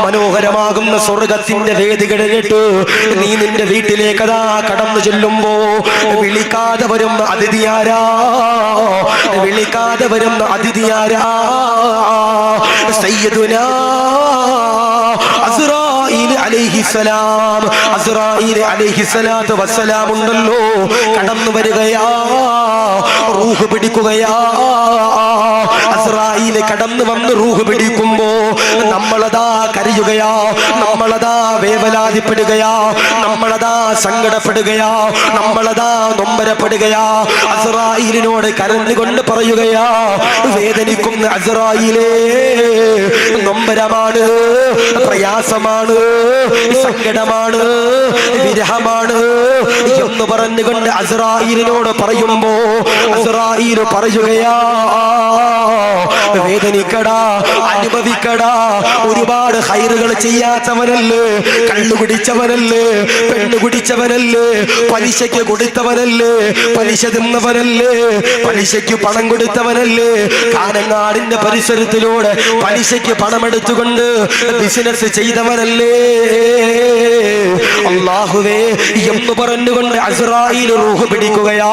മനോഹരമാകുന്ന സ്വർഗത്തിന്റെ വേദി കഴിഞ്ഞിട്ട് നീ നിന്റെ വീട്ടിലേക്ക് അതാ കടന്നു ചെല്ലുമ്പോ വിളിക്കാതെ വരുന്ന അതിഥിയാരാ? വിളിക്കാതെ വരുന്ന അതിഥിയാരാ? സയ്യിദുനാ അസ്റായീൽ അലൈഹിസ്സലാം. അസ്റായീൽ അലൈഹിസ്സലാത്തു വസ്സലാം ഉണ്ടല്ലോ, കടന്നു വരികയാ, റൂഹ് പിടിക്കുകയാ. അസ്റായീൽ കടന്നു വന്ന് റൂഹ് പിടിക്കുമ്പോ നമ്മളതാ കരയുകയാ, നമ്മളതാ വേവലാതിപ്പെടുകയാ, നമ്മളതാ സങ്കടപ്പെടുകയാ, നമ്മളതാ നൊമ്പരപ്പെടുകയാ. അസ്റായീലിനോട് കരഞ്ഞുകൊണ്ട് പറയുകയാ, വേദനിക്കുന്ന അസ്റായീലേ, നൊമ്പരമാണ്, പ്രയാസമാണ്, സങ്കടമാണ്, വിരഹമാണ് എന്ന് പറഞ്ഞുകൊണ്ട് അസ്റായീലിനോട് പറയുമ്പോ അസ്റായീൽ പറയുകയാ, വേദനിക്കടാ, അനുഭവിക്കടാ, ഒരുപാട് ഹൈറുകൾ ചെയ്യാത്തവനല്ലേ, കള്ളു കുടിച്ചവനല്ലേ, പെണ്ണു കുടിച്ചവനല്ലേ, പലിശയ്ക്ക് കൊടുത്തവനല്ലേ, പലിശ തിന്നവനല്ലേ, പലിശയ്ക്ക് പണം കൊടുത്തവനല്ലേ, കാനങ്ങാടിന്റെ പരിസരത്തിലൂടെ പലിശയ്ക്ക് പണമെടുത്തുകൊണ്ട് ബിസിനസ് ചെയ്തവനല്ലേ. അല്ലാഹുവേ എന്ന് പറഞ്ഞുകൊണ്ട് അസ്റായീൽ റൂഹ് പിടിക്കുകയാ.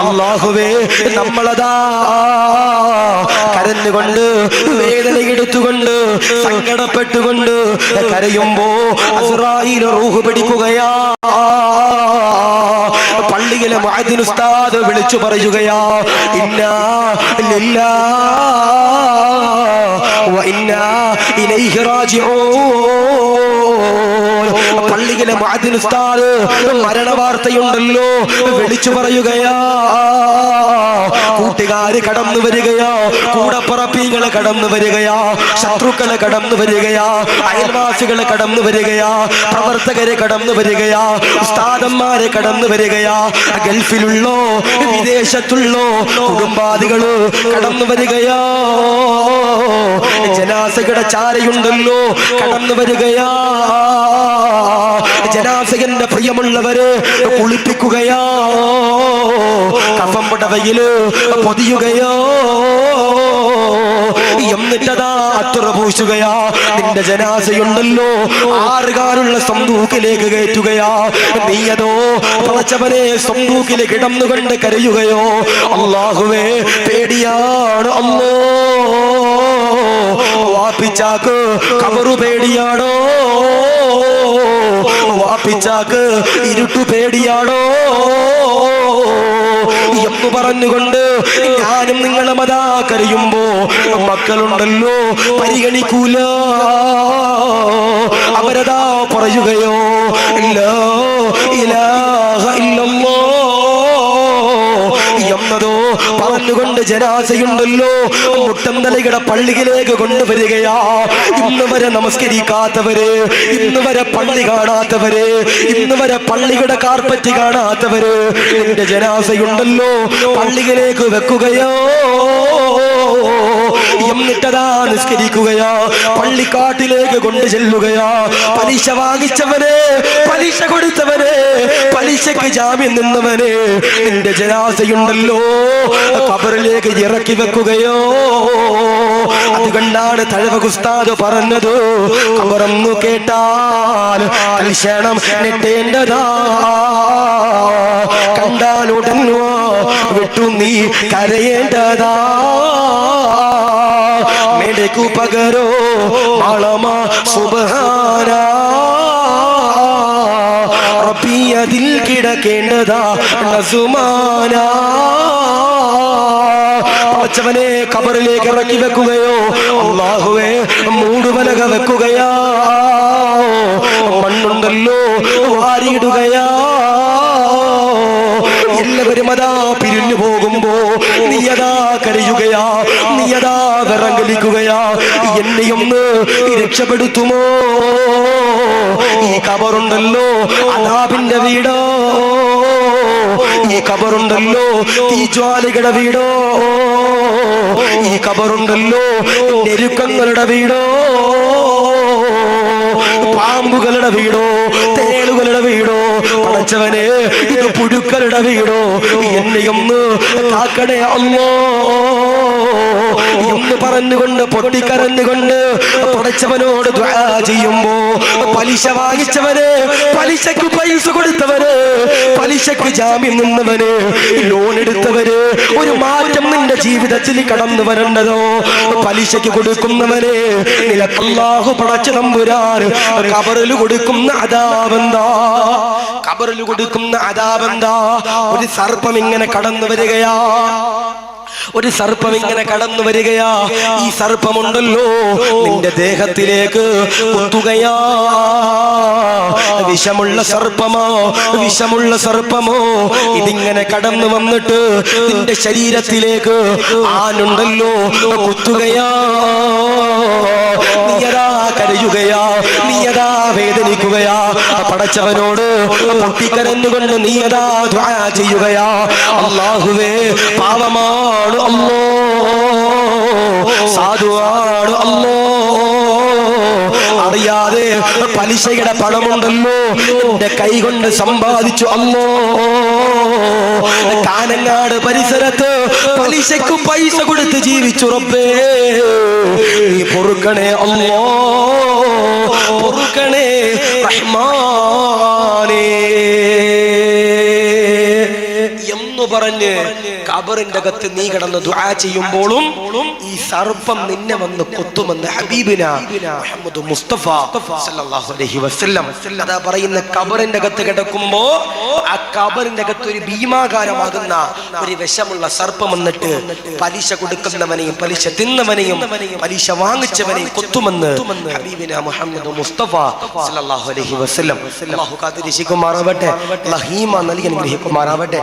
അല്ലാഹുവേ, നമ്മളതാ കരഞ്ഞുകൊണ്ട് വേദനയെടുത്തുകൊണ്ട് സങ്കടപ്പെട്ടുകൊണ്ട് കരയുമ്പോ അസ്റായീൽ റൂഹ് പിടിക്കുകയാ. പള്ളിയിലെ മുഅദ്ദിൻ ഉസ്താദ് വിളിച്ചു പറയുകയാ, ഇന്നാ ലില്ലാഹി വ ഇന്നാ ഇലൈഹി റാജിഊൻ. പള്ളിയിലെ മുഅദ്ദിൻ ഉസ്താദ് മരണവാർത്തയുണ്ടല്ലോ വിളിച്ചു പറയുകയാ. കൂട്ടുകാര് കടന്നു വരികയാ, കൂടപ്പറപ്പീകള് കടന്നു വരികയാ, ശത്രുക്കള് കടന്നു വരികയാ, അയൽവാസികള് കടന്നു വരികയാ, പ്രവർത്തകര് കടന്നു വരികയാ, ഉസ്താദന്മാര് കടന്നു വരികയാ, ഗൾഫിലുള്ളോ വിദേശത്തുള്ളോ കുടുംബാദികള് കടന്നു വരികയാ, ജനാസയുടെ ചാരയുണ്ടല്ലോ കടന്നു വരികയാ, ജനാസകന്റെ പ്രിയമുള്ളവര് കുളിപ്പിക്കുകയോ, കഫം പുടവയില് പൊതിയുകയോ, എന്നിട്ടതാ അത്തുറ പൂശുകയാ. നിന്റെ ജനാസയുണ്ടല്ലോ 6 കാലുള്ള സന്തൂക്കിലേക്ക് കയറ്റുകയാ. നീയതോ പടച്ചവനെ സന്തൂക്കില് കിടന്നുകൊണ്ട് കരയുകയോ. അല്ലാഹുവേ, പേടിയാണ് അല്ലോ. വാപ്പിച്ചാക്ക് കബറു പേടിയാണോ? വാപ്പിച്ചാക്ക് ഇരുട്ടു പേടിയാണോ എന്ന് പറഞ്ഞുകൊണ്ട് ഞാനും നിങ്ങളും അതാ കരയുമ്പോ മക്കളുണ്ടല്ലോ പരിഗണിക്കൂല. അവരതാ പറയുകയോ, ലാ ഇലാഹ ഇല്ലല്ലാഹ് എന്നതോ പറഞ്ഞുകൊണ്ട് ജനാസയുണ്ടല്ലോ മുട്ടന്തലയുടെ പള്ളിയിലേക്ക് കൊണ്ടുവരികയാ. ഇന്ന് വരെ നമസ്കരിക്കാത്തവര്, ഇന്ന് വരെ പള്ളി കാണാത്തവര്, ഇന്ന് വരെ പള്ളിയുടെ കാർപ്പറ്റ് കാണാത്തവര് എന്റെ ജനാസയുണ്ടല്ലോ പള്ളിയിലേക്ക് വെക്കുകയോ, എന്നിട്ടതാ നിസ്കരിക്കുകയാ, പള്ളിക്കാട്ടിലേക്ക് കൊണ്ടു ചെല്ലുകയാ. പലിശ വാങ്ങിച്ചവനെ, പലിശ കൊടുത്തവനെ, പലിശക്ക് ജാമ്യം നിന്നവനെ നിന്റെ ജനാസയുണ്ടല്ലോ ഖബറിലേക്ക് ഇറക്കി വെക്കുകയോ. അതുകൊണ്ടാണ് തഴവ ഉസ്താദ് പറഞ്ഞത്, ഖബറൊന്നു കേട്ടാൽ കൽക്ഷണം നെട്ടേണ്ടതാ, കണ്ടാലുടൻ വിട്ടു നീ കരയേണ്ടതാ. മേടക്കു പകരോ മാളമാ സുബ്ഹാനാ, റബ്ബിയതിൽ കിടക്കേണ്ടതാ നസുമാനാ. പടച്ചവനെ ഖബറിലേക്ക് ഇറക്കി വെക്കുകയോ, അല്ലാഹുവേ മൂടുവലക വെക്കുകയാ, മണ്ണുണ്ടല്ലോ വാരിയിടുകയാ. എല്ലാവരും അതാ പിരിഞ്ഞു പോകുമ്പോ നീയതാ കരയുകയാ, നീയതാ വിറങ്ങലിക്കുകയാ. എന്നെയൊന്ന് രക്ഷപ്പെടുത്തുമോ? ഈ ഖബറുണ്ടല്ലോ അദാബിന്റെ വീടോ, ഈ ഖബറുണ്ടല്ലോ തീജ്വാലികളുടെ വീടോ, ഈ ഖബറുണ്ടല്ലോ ഞെരുക്കങ്ങളുടെ വീടോ, പാമ്പുകളുടെ വീടോ, തേളുകളുടെ വീടോ. പടച്ചവനെ ഇത് പുഴുക്കളുടെ വീടോ, എന്നെയൊന്ന് കാക്കണേ അല്ലാ എന്ന് പറഞ്ഞുകൊണ്ട് പൊട്ടിക്കരഞ്ഞുകൊണ്ട് പടച്ചവനോട് ദുആ ചെയ്യുമ്പോ പലിശ വാങ്ങിച്ചവന്, പലിശക്ക് പൈസ കൊടുത്തവന്, പലിശക്ക് ജാമ്യം നിന്നവന്, ലോൺ എടുത്തവര്, ഒരു മാറ്റം നിന്റെ ജീവിതത്തിൽ കടന്നു വരേണ്ടതോ. പലിശക്ക് കൊടുക്കുന്നവന് നിനക്ക് അല്ലാഹു പടച്ച തമ്പുരാൻ ഖബറിൽ കൊടുക്കുന്ന അദാബെന്താ? ഖബറിൽ കൊടുക്കുന്ന അദാബെന്താ? ഒരു സർപ്പം ഇങ്ങനെ കടന്നു വരികയാ, ഒരു സർപ്പം ഇങ്ങനെ കടന്നു വരികയാ. ഈ സർപ്പമുണ്ടല്ലോ നിന്റെ ദേഹത്തിലേക്ക് കുത്തുകയാ. വിഷമുള്ള സർപ്പമോ, വിഷമുള്ള സർപ്പമോ ഇതിങ്ങനെ കടന്നു വന്നിട്ട് നിന്റെ ശരീരത്തിലേക്ക് ആനുണ്ടല്ലോ കുത്തുകയാ. നീയതാ കരയുകയാ, നീയതാ വേദനിക്കുകയാ. പടച്ചവനോട് പൊട്ടിക്കരഞ്ഞുകൊണ്ട് നീയതാ ദുആ ചെയ്യുകയാ. അല്ലാഹുവേ പാവമാണ് അല്ലോ, സാധുവാണ് അല്ലോ, അറിയാതെ പലിശയുടെ പണമുണ്ടല്ലോ എന്റെ കൈ കൊണ്ട് സമ്പാദിച്ചു അല്ലോ. കാനങ്ങാട് പരിസരത്ത് പലിശക്ക് പൈസ കൊടുത്ത് ജീവിച്ചു റബ്ബേ, നീ പൊറുക്കണേ അല്ലോ, പൊറുക്കണേ റഹ്മാനേ എന്ന് പറഞ്ഞ് ഖബറിന്റെ അകത്ത് നീ കിടന്ന് ദുആ ചെയ്യുമ്പോഴും ഈ സർപ്പം നിന്നെ വന്ന് കൊത്തുമെന്ന് ഹബീബിന മുഹമ്മദ് മുസ്തഫ സല്ലല്ലാഹു അലൈഹി വസല്ലം അതാ പറയുന്ന. ഖബറിന്റെ അകത്ത് കിടക്കുമ്പോ ആ ഖബറിന്റെ അകത്ത് ഒരു ഭീമാകാരമാകുന്ന ഒരു വിഷമുള്ള സർപ്പം വന്നിട്ട് പലിശ കൊടുക്കുന്നവനെയും പലിശ തിന്നവനെയും പലിശ വാങ്ങിച്ചവനെയും കൊത്തുമെന്ന് ഹബീബിന മുഹമ്മദ് മുസ്തഫ സല്ലല്ലാഹു അലൈഹി വസല്ലം. അല്ലാഹു കാത്തിരക്ഷിക്കുമാറാവട്ടെ, അല്ലാഹു ഈമാൻ നൽകി അനുഗ്രഹിക്കുമാറാവട്ടെ.